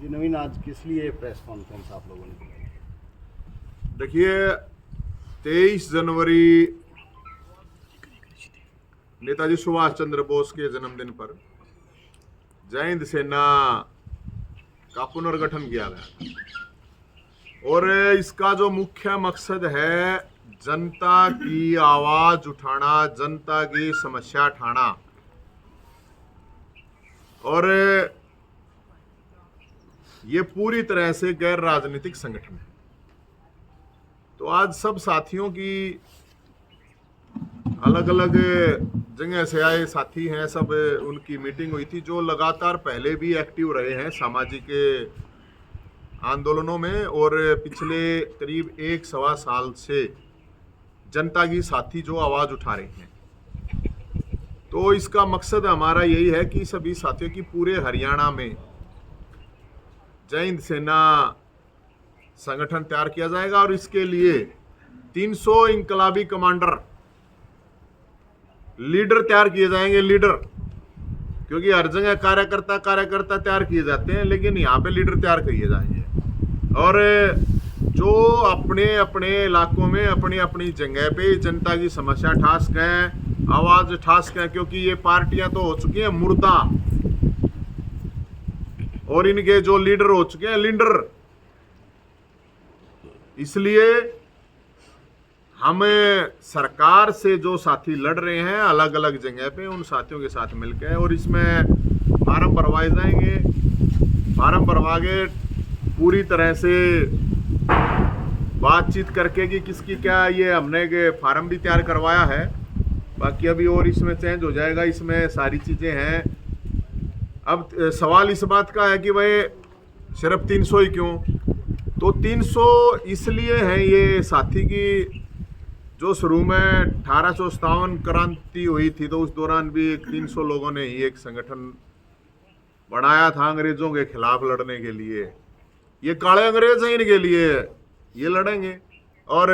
जी नवीन, आज किस लिए प्रेस कॉन्फ्रेंस आप लोगों ने की? देखिए, 23 जनवरी नेताजी सुभाष चंद्र बोस के जन्मदिन पर जय हिंद सेना का पुनर्गठन किया गया और इसका जो मुख्य मकसद है जनता की आवाज उठाना, जनता की समस्या उठाना। और ये पूरी तरह से गैर राजनीतिक संगठन है। तो आज सब साथियों की अलग अलग जगह से आए साथी हैं, सब उनकी मीटिंग हुई थी, जो लगातार पहले भी एक्टिव रहे हैं सामाजिक आंदोलनों में और पिछले करीब 1 सवा साल से जनता की साथी जो आवाज उठा रहे हैं। तो इसका मकसद हमारा यही है कि सभी साथियों की पूरे हरियाणा में जय हिंद सेना संगठन तैयार किया जाएगा और इसके लिए 300 इनकलाबी कमांडर लीडर तैयार किए जाएंगे। लीडर, क्योंकि हर जगह कार्यकर्ता तैयार किए जाते हैं, लेकिन यहाँ पे लीडर तैयार किए जाएंगे और जो अपने अपने इलाकों में अपनी अपनी जगह पे जनता की समस्या ठा सकें, आवाज उठा सकें, क्योंकि ये पार्टियां तो हो चुकी हैं मुर्दा और इनके जो लीडर हो चुके हैं लीडर। इसलिए हम सरकार से जो साथी लड़ रहे हैं अलग अलग जगह पे, उन साथियों के साथ मिलकर, और इसमें फार्म भरवाए जाएंगे। फार्म भरवा के पूरी तरह से बातचीत करके कि किसकी क्या, ये हमने के फार्म भी तैयार करवाया है, बाकी अभी और इसमें चेंज हो जाएगा। इसमें सारी चीज़ें हैं। अब सवाल इस बात का है कि भाई सिर्फ 300 ही क्यों? तो 300 इसलिए हैं ये साथी की, जो शुरू में 1857 क्रांति हुई थी तो उस दौरान भी 300 लोगों ने ही एक संगठन बनाया था अंग्रेजों के खिलाफ लड़ने के लिए। ये काले अंग्रेज हैं, इनके लिए ये लड़ेंगे। और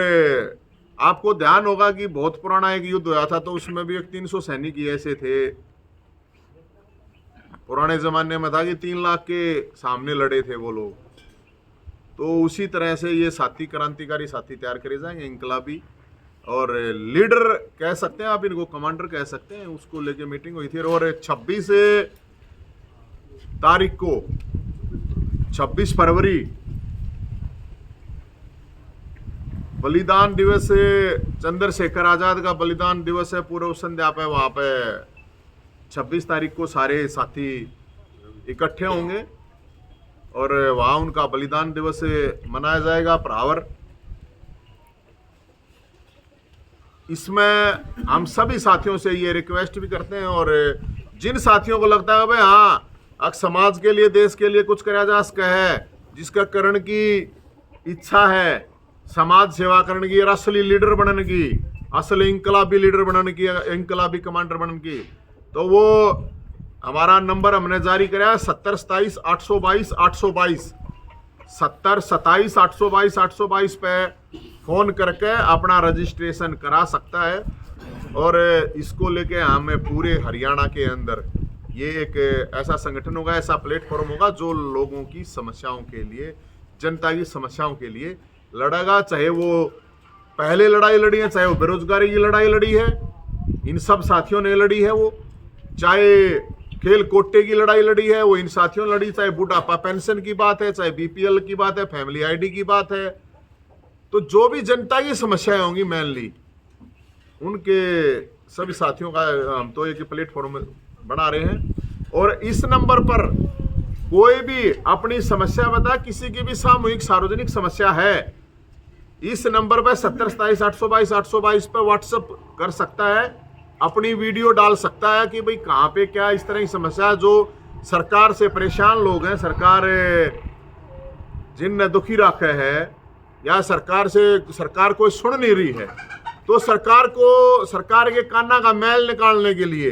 आपको ध्यान होगा कि बहुत पुराना एक युद्ध हुआ था, तो उसमें भी एक 300 सैनिक ही ऐसे थे। पुराने जमाने में था कि 3 लाख के सामने लड़े थे वो लोग। तो उसी तरह से ये साथी, क्रांतिकारी साथी तैयार करे जाएंगे, इनकलाबी और लीडर कह सकते हैं आप इनको, कमांडर कह सकते हैं। उसको लेके मीटिंग हुई थी और 26 तारीख को, 26 फरवरी बलिदान दिवस है, चंद्रशेखर आजाद का बलिदान दिवस है। पूर्व संध्या पे वहां पे 26 तारीख को सारे साथी इकट्ठे होंगे और वहां उनका बलिदान दिवस मनाया जाएगा प्रावर। इसमें हम सभी साथियों से ये रिक्वेस्ट भी करते हैं, और जिन साथियों को लगता है भाई हाँ अब समाज के लिए, देश के लिए कुछ करा जा सके है, जिसका करण की इच्छा है, समाज सेवा करने की, असली लीडर बनने की, असली इनकलाबी लीडर बनने की, इनकलाबी कमांडर बनने की, तो वो हमारा नंबर हमने जारी कराया 70 27 822 822 70 27 822 822 पे फोन करके अपना रजिस्ट्रेशन करा सकता है। और इसको लेके हम पूरे हरियाणा के अंदर ये एक ऐसा संगठन होगा, ऐसा प्लेटफॉर्म होगा जो लोगों की समस्याओं के लिए, जनता की समस्याओं के लिए लड़ेगा। चाहे वो पहले लड़ाई लड़ी है, चाहे वो बेरोजगारी की लड़ाई लड़ी है, इन सब साथियों ने लड़ी है, वो चाहे खेल कोटे की लड़ाई लड़ी है, वो इन साथियों ने लड़ी, चाहे बुढ़ापा पेंशन की बात है, चाहे बीपीएल की बात है, फैमिली आईडी की बात है। तो जो भी जनता की समस्याएं होंगी मेनली, उनके सभी साथियों का हम तो एक प्लेटफॉर्म बना रहे हैं। और इस नंबर पर कोई भी अपनी समस्या बता, किसी की भी सामूहिक सार्वजनिक समस्या है, इस नंबर पर 70 27 822 822 पे व्हाट्सएप कर सकता है, अपनी वीडियो डाल सकता है कि भाई कहाँ पे क्या इस तरह की समस्या, जो सरकार से परेशान लोग हैं, सरकार जिनने दुखी रखे है, या सरकार कोई सुन नहीं रही है, तो सरकार के काना का मैल निकालने के लिए,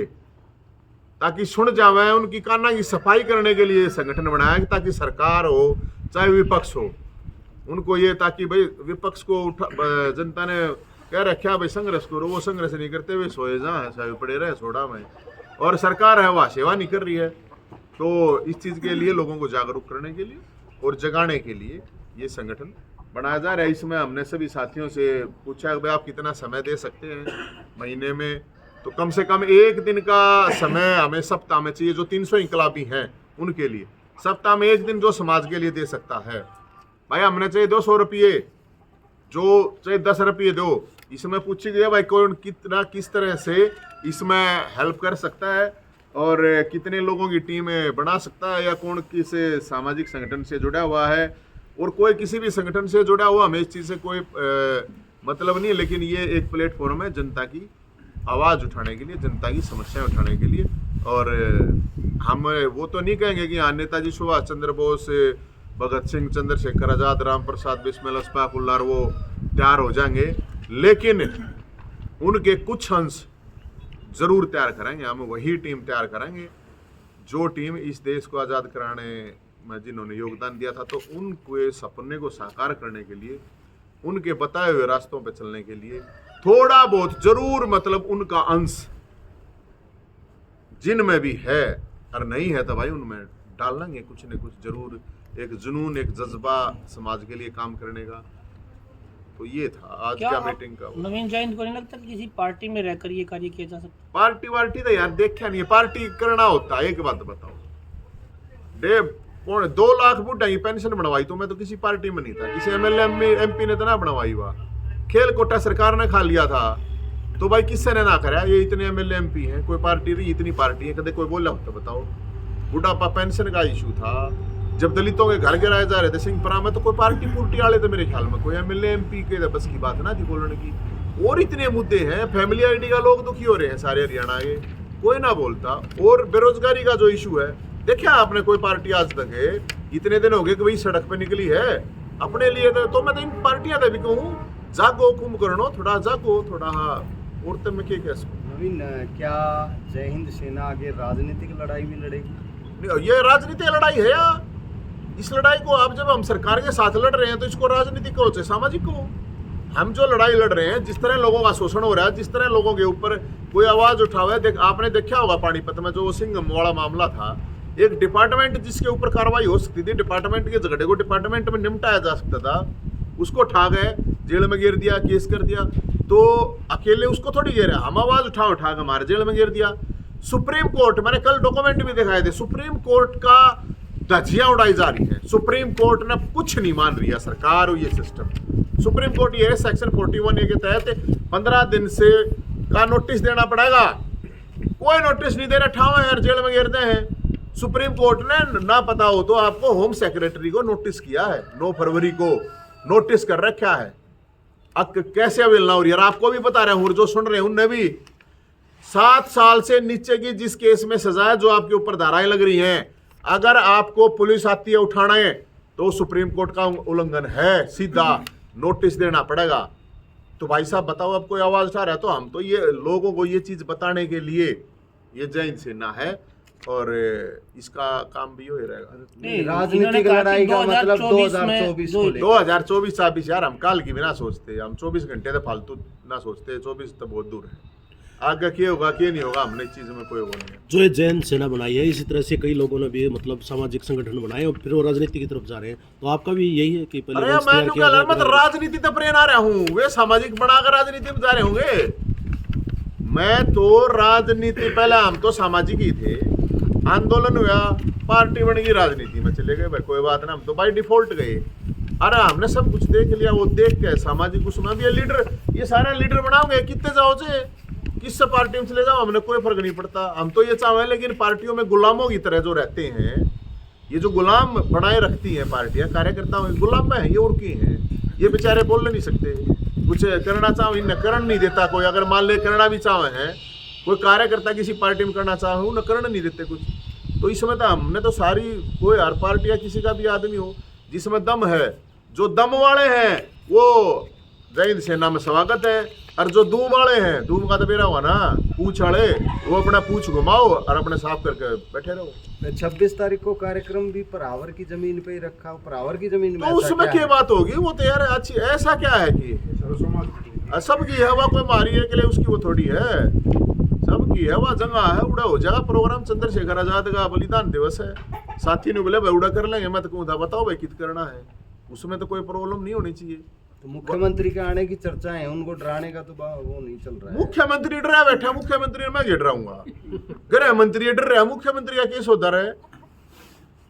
ताकि सुन जावे, उनकी काना की सफाई करने के लिए संगठन बनाया, ताकि सरकार हो चाहे विपक्ष हो, उनको ये, ताकि भाई विपक्ष को जनता ने कह रखा भाई संघर्ष करो, वो संघर्ष नहीं करते हुए सोए जा, चाहे पड़े रहे सोडा में, और सरकार है वह सेवा नहीं कर रही है। तो इस चीज़ के लिए लोगों को जागरूक करने के लिए और जगाने के लिए ये संगठन बनाया जा रहा है। इसमें हमने सभी साथियों से पूछा कि भाई आप कितना समय दे सकते हैं महीने में, तो कम से कम एक दिन का समय हमें सप्ताह में चाहिए। जो 300 इंकलाबी हैं उनके लिए सप्ताह में एक दिन जो समाज के लिए दे सकता है, भाई हमने चाहिए 200 रुपये, जो चाहे 10 रुपये दो। इसमें पूछी गई भाई कौन कितना किस तरह से इसमें हेल्प कर सकता है और कितने लोगों की टीम बना सकता है, या कौन किस सामाजिक संगठन से जुड़ा हुआ है। और कोई किसी भी संगठन से जुड़ा हुआ, हमें इस चीज़ से कोई मतलब नहीं है, लेकिन ये एक प्लेटफॉर्म है जनता की आवाज़ उठाने के लिए, जनता की समस्याएं उठाने के लिए। और हम वो तो नहीं कहेंगे कि हाँ नेताजी सुभाष चंद्र बोस, भगत सिंह, चंद्रशेखर आज़ाद, राम प्रसाद बिस्मिल अशफाक उल्लाह वो तैयार हो जाएंगे, लेकिन उनके कुछ अंश ज़रूर तैयार करेंगे। हम वही टीम तैयार करेंगे जो टीम इस देश को आज़ाद कराने में जिन्होंने योगदान दिया था, तो उनके सपने को साकार करने के लिए, उनके बताए हुए रास्तों पर चलने के लिए थोड़ा बहुत जरूर मतलब उनका अंश जिनमें भी है, और नहीं है तो भाई उनमें डाल लेंगे कुछ न कुछ जरूर, एक जुनून, एक जज्बा समाज के लिए काम करने का। तो ये था आज का मीटिंग का। नवीन जयंत को नहीं लगता कि किसी पार्टी में रहकर ये कार्य किया जा सकता? पार्टी वार्टी तो यार देखा नहीं है, पार्टी करना होता है। एक बात बताओ, 2 लाख बुढ़ा की पेंशन बनवाई तो मैं तो किसी पार्टी में नहीं था, किसी एमएलए एमपी ने तो ना बनवाई हुआ। खेल कोटा सरकार ने खा लिया था, तो भाई किससे ने ना करा? ये इतने एमएलए एमपी हैं, कोई पार्टी रही, इतनी पार्टी है, कदे कोई बोला होता? बताओ। बुढ़ापा पेंशन का इशू था, जब दलितों के घर गिराए जा रहे थे सिंहपुरा में, तो कोई पार्टी पुर्टी वाले तो मेरे ख्याल में कोई एमएलए एमपी के बस की बात ना थी बोलने की। और इतने मुद्दे हैं, फैमिली आईडी का लोग दुखी हो रहे हैं सारे हरियाणा के, कोई ना बोलता। और बेरोजगारी का जो इशू है, देखा आपने कोई पार्टी आज तक है इतने दिन हो गए कि भाई सड़क पे निकली है अपने लिए? तो मैं तो इन पार्टियां भी कहूँ जागो, कुंभकर्णो थोड़ा जागो, थोड़ा। हाँ, और तब मैं क्या कह सकूं? नवीन, क्या जय हिंद सेना आगे राजनीतिक लड़ाई भी लड़ेगी? ये राजनीतिक लड़ाई है या? इस लड़ाई को आप जब हम सरकार के साथ लड़ रहे हैं तो इसको राजनीतिक कहो चाहे सामाजिक कहो। हम जो लड़ाई लड़ रहे हैं, जिस तरह लोगों का शोषण हो रहा है, जिस तरह लोगों के ऊपर कोई आवाज उठा हुआ है, आपने देखा होगा पानीपत में जो सिंघम वाला मामला था, एक डिपार्टमेंट जिसके ऊपर कार्रवाई हो सकती थी, डिपार्टमेंट के झगड़े को डिपार्टमेंट में निपटाया जा सकता था, उसको ठा गए, जेल में गिर दिया, केस कर दिया। तो अकेले उसको थोड़ी गिरा, हम आवाज उठा के हमारे जेल में गिर दिया। सुप्रीम कोर्ट, मैंने कल डॉक्यूमेंट भी दिखाए थे, सुप्रीम कोर्ट का धज्जियां उड़ाई जा रही है। सुप्रीम कोर्ट ने कुछ नहीं मान रही है सरकार और ये सिस्टम। सुप्रीम कोर्ट ये सेक्शन 41A के तहत 15 दिन से का नोटिस देना पड़ेगा, कोई नोटिस नहीं दे रहा, ठाव यार जेल में गिरते हैं। सुप्रीम कोर्ट ने ना पता हो तो आपको होम सेक्रेटरी को नोटिस किया है, 9 फरवरी को नोटिस कर रखा है। अब कैसे अवेल ना हो रही है? आपको भी बता रहे हूं, जो सुन रहे हैं उनने भी, 7 साल से नीचे की जिस केस में सजा है, जो आपके ऊपर धाराएं लग रही हैं, अगर आपको पुलिस आती है उठाने तो सुप्रीम कोर्ट का उल्लंघन है, सीधा नोटिस देना पड़ेगा। तो भाई साहब बताओ, अब कोई आवाज उठा रहा है? तो हम तो ये लोगों को ये चीज बताने के लिए ये जय हिंद सेना है, और इसका काम भी हो ही रहेगा। राजनीतिक लड़ाई का मतलब 2024 यार, हम काल की भी ना सोचते, हम 24 घंटे तो फालतू ना सोचते, 24 तो बहुत दूर है। आगे क्या होगा क्या नहीं होगा, हमने इस चीज में कोई वो नहीं है। जो ये जय हिंद सेना बनाई है, इसी तरह से कई लोगों ने भी मतलब सामाजिक संगठन बनाए और फिर वो राजनीति की तरफ जा रहे हैं, तो आपका भी यही है कि पहले मैं राजनीति तो प्रेरणा रहा हूँ, वे सामाजिक बनाकर राजनीति में जा रहे होंगे। मैं तो राजनीति, पहले हम तो सामाजिक ही थे, आंदोलन हुआ, पार्टी बन गई, राजनीति में चले गए, भाई कोई बात ना, हम तो बाई डिफॉल्ट गए। अरे हमने सब कुछ देख लिया, वो देख के सामाजिक उसमें भी लीडर, ये सारे लीडर बनाओगे, कितने जाओ से किस पार्टी में चले जाओ, हमने कोई फर्क नहीं पड़ता। हम तो ये चाहे, लेकिन पार्टियों में गुलामों की तरह जो रहते हैं, ये जो गुलाम बनाए रखती हैं पार्टियां, कार्यकर्ता गुलाम में है ये, और की हैं ये, बेचारे बोल नहीं सकते, कुछ करना चाहो इन्हें करण नहीं देता कोई। अगर मान ले करना भी चाहे हैं, कोई कार्यकर्ता किसी पार्टी में करना चाहे, उन्हें करण नहीं देते कुछ। तो इस समय तो हमने तो सारी, कोई हर पार्टी या किसी का भी आदमी हो जिसमें दम है, जो दम वाले हैं वो जय हिंद सेना में स्वागत है, और जो दूम वाले हैं, दूम का तो मेरा हुआ ना, पूछ वाले, वो अपना पूछ घुमाओ और अपने साफ करके बैठे रहो। 26 तारीख को कार्यक्रम भी परावर की जमीन पे ही रखा, परावर की जमीन में, तो उसमें क्या बात होगी? वो तो यार अच्छी, ऐसा क्या है कि सबकी हवा कोई मारी है के लिए उसकी वो थोड़ी है, सबकी की है, वह जगह है, उड़ा हो जाएगा प्रोग्राम। चंद्रशेखर आजाद का बलिदान दिवस है, साथी ने बोले भाई उड़ा कर लेंगे, मैं तो कहूँ था बताओ भाई कित करना है, उसमें तो कोई प्रॉब्लम नहीं होनी चाहिए। तो मुख्यमंत्री के आने की चर्चा है, उनको डराने का तो वो नहीं चल रहा है। मुख्यमंत्री डरा बैठा, मुख्यमंत्री मैं क्यों डराऊंगा? गृह मंत्री डर रहा है, मुख्यमंत्री का केस होता रहे।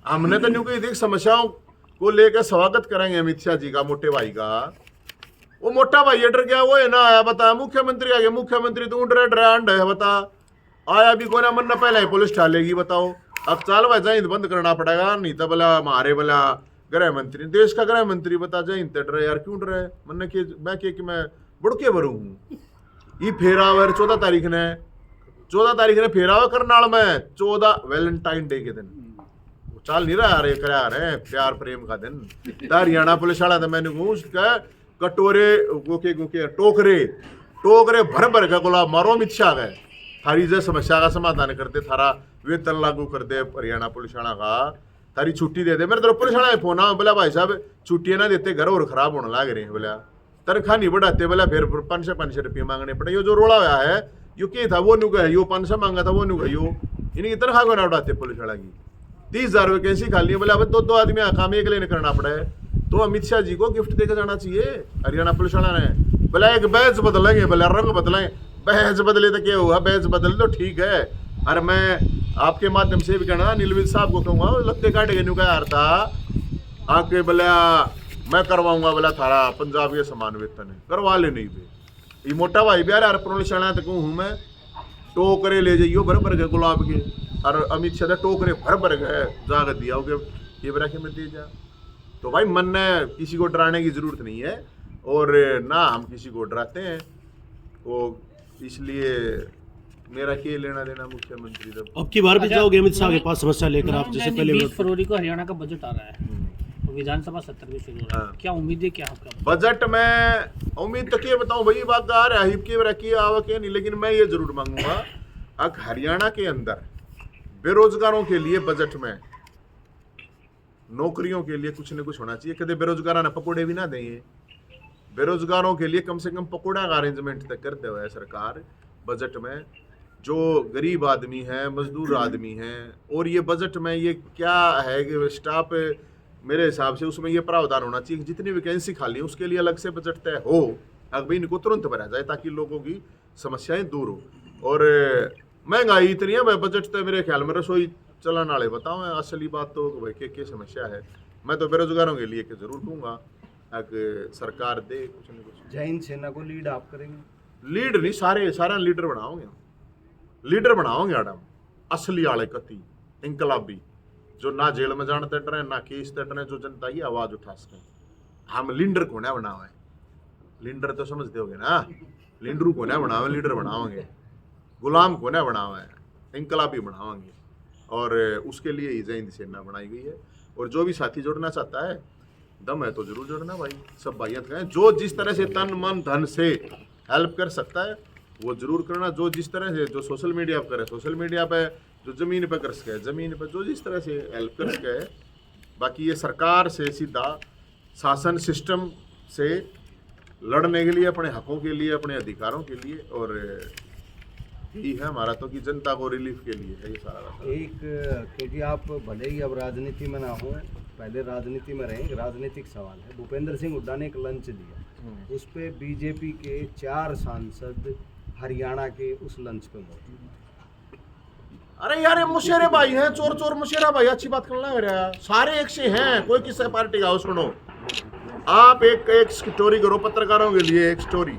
हमने तो न्यू कही देख समस्याओं को लेकर स्वागत करेंगे अमित शाह जी का, मोटे भाई का। वो मोटा भाई डर गया, वो है ना आया बता, मुख्यमंत्री आ गया, मुख्यमंत्री तो डरा डरा अंड है बता, आया भी कोना मन पहले ही पुलिस डालेगी बताओ। अब चाल भाई जय बंद करना पड़ेगा, नहीं तो बोला हमारे बोला गृह मंत्री, देश का गृह मंत्री बता जय डरे यार, क्यों डरे? मन के मैं बुड़के भरू हूँ। ये फेरावर 14 तारीख ने फेरावर करनाल में, 14 वैलेंटाइन डे के दिन चाल नहीं रहा, अरे करा रहे प्यार प्रेम का दिन। हरियाणा पुलिस वाला था, मैंने उसका कटोरे गोके टोकरे भर भर का गुलाब मारो अमित शाह गए, थारी जो समस्या का समाधान करते, थारा वेतन लागू कर दे हरियाणा पुलिस वाला का, थारी छुट्टी दे दे। मेरे तो पुलिस वाला फोन आ बोला भाई साहब छुट्टियां ना देते घर और खराब होने लग रहे हैं, बोला तनख्वाह नहीं बढ़ाते, बोला फिर 500 रुपये मांगने पड़े। यो जो रोड़ा हुआ है यो क्या था, वो न्यू गए यो 500 मांगा था, वो न्यू गए यो, इनकी तनख्वाह को ना बढ़ाते पुलिस वाला की। 30,000 वैकेंसी खाली है, बोले अब दो आदमी काम एक लेने करना पड़ा है, तो अमित शाह जी को गिफ्ट देकर जाना चाहिए हरियाणा पुलिस वाला ने। बोला एक बैच बदलेंगे, बोला रंग बदलेंगे, बैच बदले तो क्या हुआ, बैच बदल तो ठीक है। अरे मैं आपके माध्यम से भी कहना नीलवित साहब को कहूँगा, लगते काटे के न्यू का यार था आके, बोला मैं करवाऊंगा, बोला थारा पंजाब के समान वेतन है, करवा ले नहीं भी। ये मोटा भाई भी यार पुलिस वाला तक हूँ मैं, टोकरे ले जाइयो भर भर के गुलाब के, और अमित शाह टोकरे भर भर गए जाकर दिया ये बरा के में दे जा। तो भाई मन ने किसी को डराने की जरूरत नहीं है, और ना हम किसी को डराते हैं, वो इसलिए मेरा क्या लेना देना मुख्यमंत्री तब। अब की बार भी जाओगे अमित शाह के पास समस्या लेकर आप, जैसे पहले 20 फरवरी को हरियाणा का बजट आ रहा है, तो विधानसभा सत्र भी शुरू हो रहा है, क्या उम्मीद है क्या आपका? बजट में उम्मीद तो क्या बताऊं भाई, बात आ रहा है के रखी आवक है नहीं, लेकिन मैं ये जरूर मांगूंगा अब हरियाणा के अंदर बेरोजगारों के लिए बजट में नौकरियों के लिए कुछ न कुछ होना चाहिए। कदे बेरोजगार ना पकौड़े भी ना देंगे, बेरोजगारों के लिए कम से कम पकौड़ा का अरेंजमेंट तक करते हुए सरकार बजट में। जो गरीब आदमी है, मजदूर आदमी हैं, और ये बजट में ये क्या है कि स्टाफ मेरे हिसाब से उसमें ये प्रावधान होना चाहिए कि जितनी वैकेंसी खाली है उसके लिए अलग से बजट तय हो, अगर भाई इनको तुरंत भरा जाए ताकि लोगों की समस्याएं दूर हो। और महंगाई इतनी है भाई, बजट तो मेरे ख्याल में रसोई चलाने वाले बताओ, असली बात तो भाई क्या समस्या है। मैं तो बेरोजगारों के लिए जरूर कहूँगा अगर सरकार दे कुछ न कुछ। जय हिंद सेना को लीड आप करेंगे? लीड नहीं, सारा लीडर बनाओगे आडम, असली आले कति इंकलाबी, जो ना जेल में जाने तट रहे ना केस तट रहे, जो जनता की आवाज उठा सके। हम लीडर को ना बनावे, लीडर तो समझते होगे ना, लीडरू को ना बनावे, लीडर बनाओगे, गुलाम को ना बनावे, इंकलाबी बनाओगे। और उसके लिए ही जय हिंद सेना बनाई गई है। और जो भी साथी जुड़ना चाहता है, दम है तो जरूर जुड़ना भाई, सब भाइयत कहें, जो जिस तरह से तन मन धन से हेल्प कर सकता है वो जरूर करना। जो जिस तरह से, जो सोशल मीडिया पर करे सोशल मीडिया पे, जो ज़मीन पे कर सके ज़मीन पे, जो जिस तरह से हेल्प कर सके। बाकी ये सरकार से सीधा शासन सिस्टम से लड़ने के लिए, अपने हकों के लिए, अपने अधिकारों के लिए, और यही है हमारा तो कि जनता को रिलीफ के लिए है ये सारा। एक क्योंकि आप भले ही अब राजनीति में ना हो, पहले राजनीति में रहे, राजनीतिक सवाल है। भूपेंद्र सिंह हुड्डा ने एक लंच दिया, उस पे बीजेपी के 4 सांसद हरियाणा के उस लंच पे मौजूद। अरे यार ये मुशेरे भाई हैं, चोर मुशेरा भाई, अच्छी बात करना है रहा, सारे एक से हैं, कोई किसी पार्टी का हो। सुनो आप एक स्टोरी करो पत्रकारों के लिए, एक स्टोरी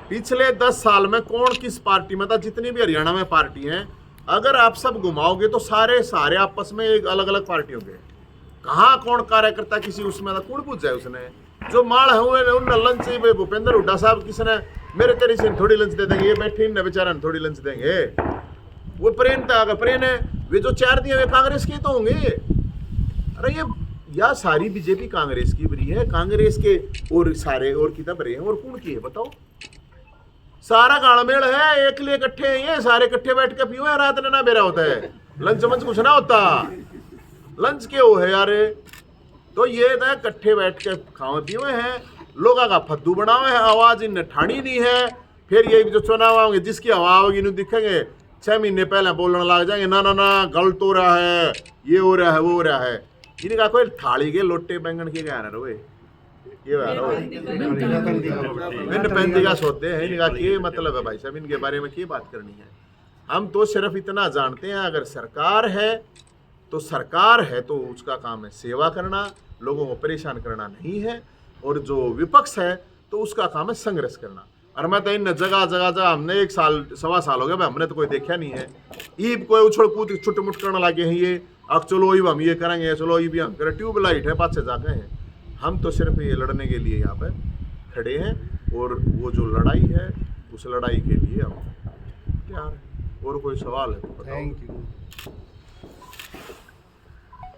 पिछले 10 साल में कौन किस पार्टी में था, जितनी भी हरियाणा में पार्टी हैं, अगर आप सब घुमाओगे तो सारे आपस में एक अलग अलग पार्टी हो गए। कहाँ कौन कार्यकर्ता किसी उसमें था, कौन पूछ जाए उसने, जो माड़ हुए उन लंच से भूपेंद्र हुड्डा साहब किसने मेरे तेरी से थोड़ी लंच दे देंगे, ये बैठे इन बेचारा थोड़ी लंच देंगे। वो प्रेन था, अगर प्रेन है वे जो 4 दिए वे कांग्रेस के तो होंगे। अरे ये या सारी बीजेपी कांग्रेस की बरी है, कांग्रेस के और सारे और किताब रहे हैं, और कौन की है बताओ। सारा गाड़मेल है, एक लिए इकट्ठे हैं, सारे इकट्ठे बैठ के पियो, रात ने ना बेरा होता है, लंच मंच कुछ ना होता, लंच के वो है यार। तो ये था इकट्ठे बैठ के खाओ पियो हैं, लोगों का फद्दू बनाओ है, आवाज इन ठाणी नहीं है। फिर ये जो चुनाव आओगे जिसकी हवा होगी इन्हें दिखेंगे 6 महीने पहले बोलने लग जाएंगे ना ना ना गलत हो रहा है, ये हो रहा है, वो हो रहा है। इनका कोई थाली के लोटे बैंगन के क्या रहे ये भिन्न पैंती का सोते हैं। इनका क्या मतलब है भाई साहब, इनके बारे में क्या बात करनी है। हम तो सिर्फ इतना जानते हैं, अगर सरकार है तो सरकार है तो उसका काम है सेवा करना, लोगों को परेशान करना नहीं है, और जो विपक्ष है तो उसका काम है संघर्ष करना। और मैं तो इन जगह जगह हमने 1 साल 1.25 साल हो गया, हमने तो कोई देखा नहीं है। ईब कोई उछल कूद छुट मुट करने लगे हैं ये, अब चलो ईब हम ये करेंगे, चलो ईब हम करें, ट्यूबलाइट है पास से जाके हैं। हम तो सिर्फ ये लड़ने के लिए यहाँ पे खड़े हैं, और वो जो लड़ाई है उस लड़ाई के लिए हम तैयार हैं। और कोई सवाल है तो बताओ। Thank you.